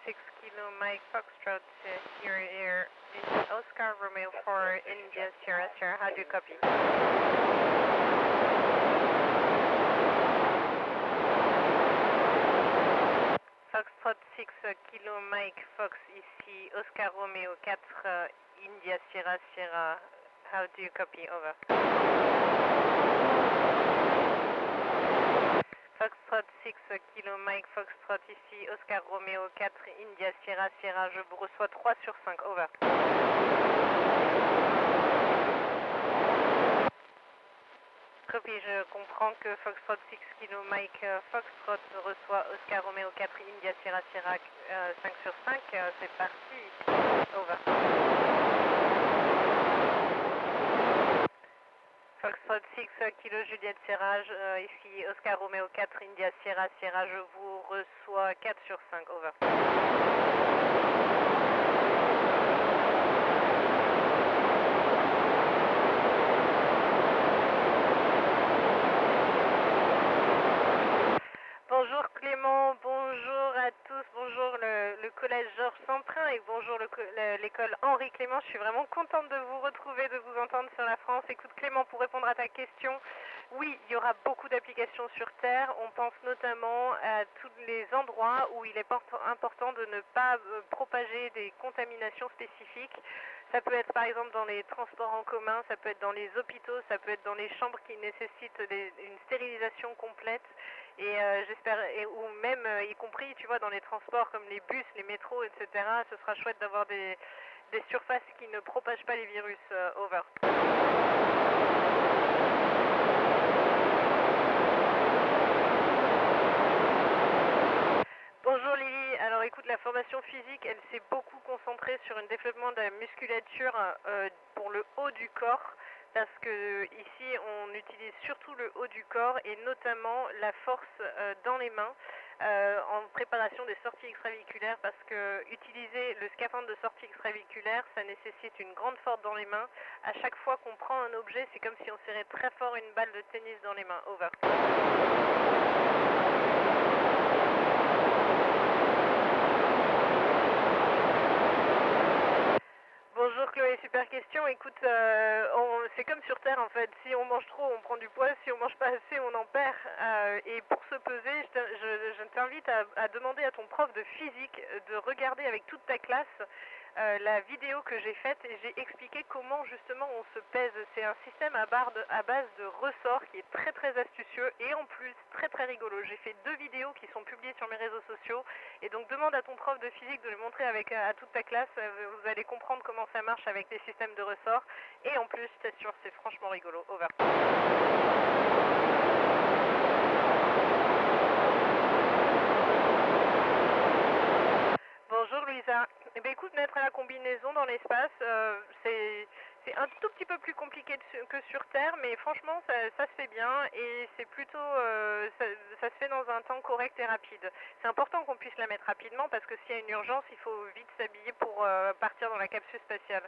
6 Kilo Mike Foxtrot here in Oscar Romeo 4 India Sierra Sierra. How do you copy? Foxtrot 6 Kilo Mike Fox ici Oscar Romeo 4 India Sierra Sierra. How do you copy? Over. Foxtrot 6 Kilo Mike Foxtrot ici Oscar Romeo 4 India Sierra Sierra, je vous reçois 3 sur 5, over. Copy, je comprends que Foxtrot 6 Kilo Mike Foxtrot reçoit Oscar Romeo 4 India Sierra Sierra 5 sur 5, c'est parti, over. Foxtrot 6 Kilo Juliette Sierra, ici Oscar Romeo 4 India Sierra Sierra, je vous reçois 4 sur 5, over. Bonjour Clément, bonjour à tous, bonjour le collège Georges Semprin et bonjour l'école Henri Clément. Je suis vraiment contente de vous retrouver, de vous entendre sur la France. Écoute Clément, pour répondre à ta question, oui, il y aura beaucoup d'applications sur Terre. On pense notamment à tous les endroits où il est important de ne pas propager des contaminations spécifiques. Ça peut être par exemple dans les transports en commun, ça peut être dans les hôpitaux, ça peut être dans les chambres qui nécessitent une stérilisation complète. Et j'espère, ou même y compris, tu vois, dans les transports comme les bus, les métros, etc. Ce sera chouette d'avoir des surfaces qui ne propagent pas les virus. Over. Bonjour Lily, alors écoute, la formation physique, elle s'est beaucoup concentrée sur un développement de la musculature pour le haut du corps, parce que ici on utilise surtout le haut du corps et notamment la force dans les mains en préparation des sorties extravéhiculaires, parce que utiliser le scaphandre de sortie extravéhiculaire, ça nécessite une grande force dans les mains. À chaque fois qu'on prend un objet, c'est comme si on serrait très fort une balle de tennis dans les mains. Over. Bonjour Chloé, super question. Écoute, c'est comme sur Terre en fait. Si on mange trop, on prend du poids. Si on mange pas assez, on en perd. Et pour se peser, je t'invite à demander à ton prof de physique de regarder avec toute ta classe la vidéo que j'ai faite et j'ai expliqué comment justement on se pèse. C'est un système à base de ressorts qui est très très astucieux et en plus très très rigolo. J'ai fait 2 vidéos qui sont publiées sur mes réseaux sociaux et donc demande à ton prof de physique de le montrer à toute ta classe. Vous allez comprendre comment ça marche avec les systèmes de ressorts et en plus je t'assure c'est franchement rigolo. Over. Bonjour Louisa. Eh bien écoute, mettre la combinaison dans l'espace, c'est un tout petit peu plus compliqué que sur Terre, mais franchement ça se fait bien et c'est plutôt, ça se fait dans un temps correct et rapide. C'est important qu'on puisse la mettre rapidement parce que s'il y a une urgence, il faut vite s'habiller pour partir dans la capsule spatiale.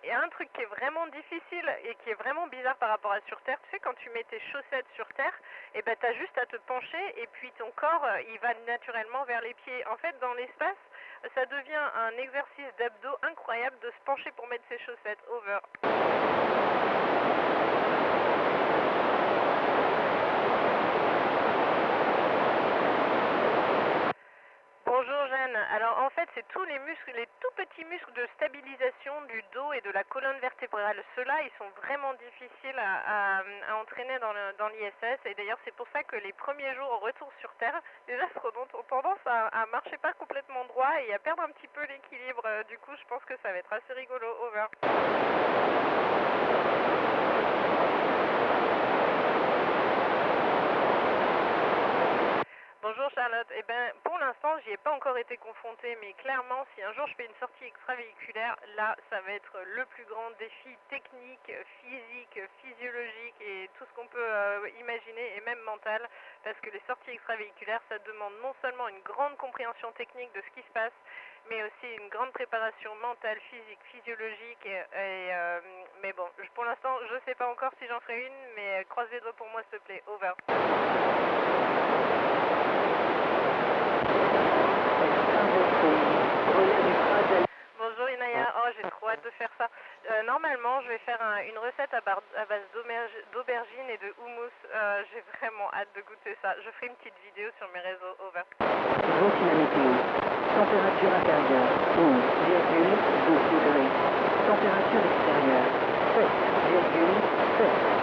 Il y a un truc qui est vraiment difficile et qui est vraiment bizarre par rapport à sur Terre. Tu sais, quand tu mets tes chaussettes sur Terre, et ben t'as juste à te pencher et puis ton corps, il va naturellement vers les pieds. En fait, dans l'espace, ça devient un exercice d'abdos incroyable de se pencher pour mettre ses chaussettes. Over. Bonjour Jeanne, alors en fait c'est tous les muscles, les tout petits muscles de stabilisation du dos et de la colonne vertébrale. Ceux-là ils sont vraiment difficiles à entraîner dans l'ISS et d'ailleurs c'est pour ça que les premiers jours au retour sur Terre, les astronautes ont tendance à marcher pas complètement droit et à perdre un petit peu l'équilibre. Du coup je pense que ça va être assez rigolo. Over. Bonjour Charlotte, eh ben pour l'instant j'y ai pas encore été confrontée, mais clairement si un jour je fais une sortie extravéhiculaire, là ça va être le plus grand défi technique, physique, physiologique et tout ce qu'on peut imaginer et même mental, parce que les sorties extravéhiculaires ça demande non seulement une grande compréhension technique de ce qui se passe, mais aussi une grande préparation mentale, physique, physiologique mais bon, pour l'instant je sais pas encore si j'en ferai une, mais croise les doigts pour moi s'il te plaît. Over. de faire ça. Normalement, je vais faire une recette à base d'aubergines et de houmous. J'ai vraiment hâte de goûter ça. Je ferai une petite vidéo sur mes réseaux. Over. Voici la météo. Température intérieure 11,2 degrés. Température extérieure 7,7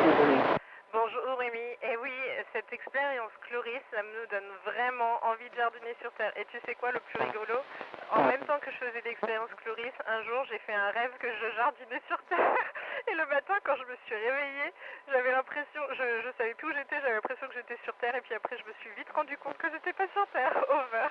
degrés. Bonjour Rémi, et oui, cette expérience Chloris, ça me donne vraiment envie de jardiner sur Terre. Et tu sais quoi, le plus rigolo? En même temps que je faisais l'expérience Chloris, un jour j'ai fait un rêve que je jardinais sur Terre. Et le matin, quand je me suis réveillée, j'avais l'impression, je savais plus où j'étais, j'avais l'impression que j'étais sur Terre. Et puis après, je me suis vite rendu compte que j'étais pas sur Terre. Over.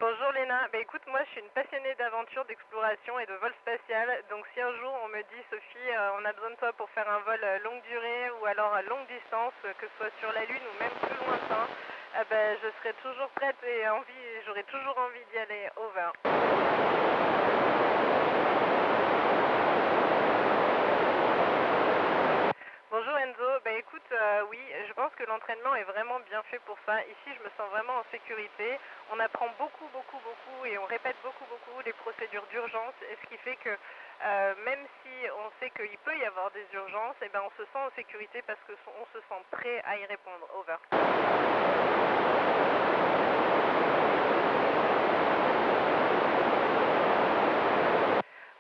Bonjour Léna, bah écoute, moi je suis une passionnée d'aventure, d'exploration et de vol spatial, donc si un jour on me dit Sophie, on a besoin de toi pour faire un vol longue durée ou alors à longue distance, que ce soit sur la Lune ou même plus lointain, je serai toujours prête et j'aurai toujours envie d'y aller. Over. Bonjour Enzo, bah écoute, oui, je pense que l'entraînement est vraiment bien fait pour ça. Ici, je me sens vraiment en sécurité. On apprend beaucoup et on répète beaucoup les procédures d'urgence, et ce qui fait que même si on sait qu'il peut y avoir des urgences, eh ben on se sent en sécurité parce que on se sent prêt à y répondre. Over.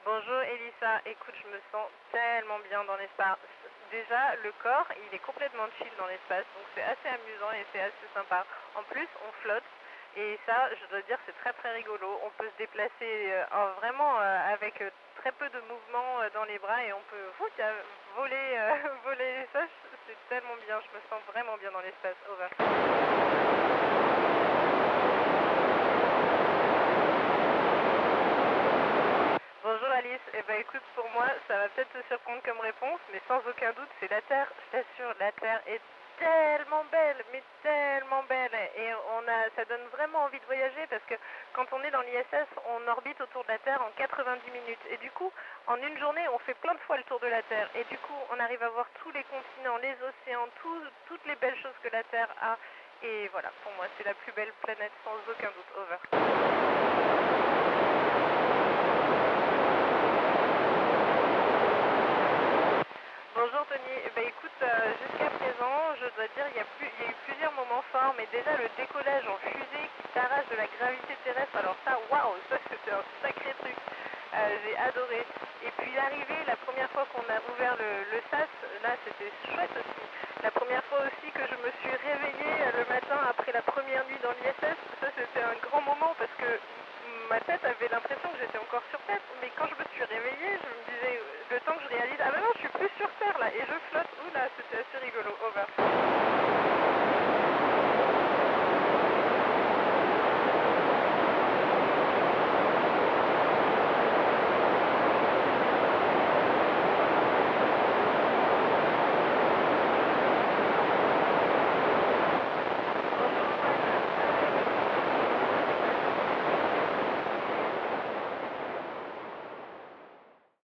Bonjour Elissa, écoute, je me sens tellement bien dans l'espace. Déjà, le corps, il est complètement chill dans l'espace, donc c'est assez amusant et c'est assez sympa. En plus, on flotte, et ça, je dois dire, c'est très rigolo. On peut se déplacer vraiment avec très peu de mouvements dans les bras, et on peut voler, voler. Ça, c'est tellement bien, je me sens vraiment bien dans l'espace. Over. Bonjour Alice, eh ben écoute, pour moi, ça va peut-être te surprendre comme réponse, mais sans aucun doute, c'est la Terre. Je t'assure, la Terre est tellement belle, mais tellement belle, et ça donne vraiment envie de voyager parce que quand on est dans l'ISS, on orbite autour de la Terre en 90 minutes, et du coup, en une journée, on fait plein de fois le tour de la Terre, et du coup, on arrive à voir tous les continents, les océans, toutes les belles choses que la Terre a, et voilà, pour moi, c'est la plus belle planète sans aucun doute. Over. Bonjour Tony, eh ben, écoute, jusqu'à présent, je dois dire, il y a eu plusieurs moments forts, mais déjà le décollage en fusée qui t'arrache de la gravité terrestre, alors ça, waouh, ça c'était un sacré truc, j'ai adoré. Et puis l'arrivée, la première fois qu'on a ouvert le SAS, là c'était chouette aussi. La première fois aussi que je me suis réveillée le matin après la première nuit dans l'ISS, ça c'était un grand moment parce que ma tête avait l'impression que j'étais encore sur Terre, mais quand je me suis réveillée, je me disais, le temps que je réalise, ah ben non, je suis plus sur Terre là, et je flotte, oula, c'était assez rigolo. Over.